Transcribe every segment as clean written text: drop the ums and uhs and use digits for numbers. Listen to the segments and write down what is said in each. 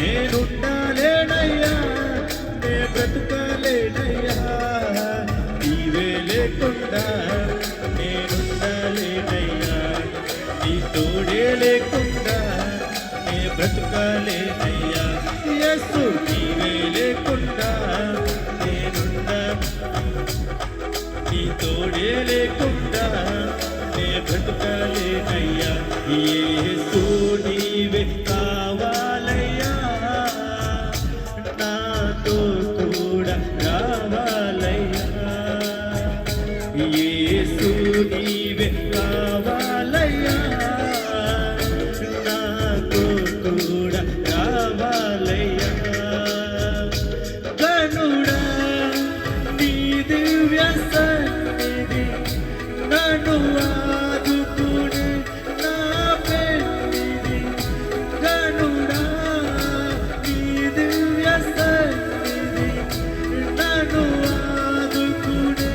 నేనుండాలేనయ్యా, నే బ్రతుకాలేనయ్యా, నీవే లేకుండా నేనుండాలేనయ్యా, నీ తోడే లేకుండా నే బ్రతుకాలేనయ్యా. యేసు నీవే లేకుండా నీ తోడే లేకుండా నే బ్రతుకాలేనయ్యా. యేసు నీవే కావాలయ్యా, నాతో కూడా రావాలయ్యా. యేసు నీవే కావాలయ్యా, నాతో కూడా రావాలయ్యా. కనుడా నీ దివ్య సన్నిధి నన్ను ఆదుకునే నా పెన్నిధి. కనుడా నీ దివ్య సన్నిధి నన్ను ఆదుకునే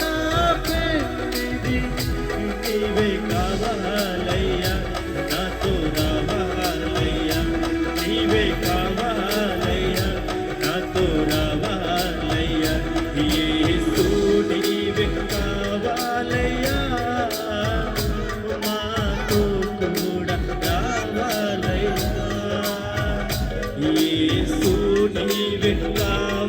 నా పెన్నిధి. నీవే కావాలయ్యా, నాతో రావాలయ్యా, నీవే కావాలయ్యా, నాతో రావాలయ్యా. యేసు నీవే కావాలయ్యా, మాతో కూడా రావాలయ్యా. యేసు నీవే కావాలయ్యా.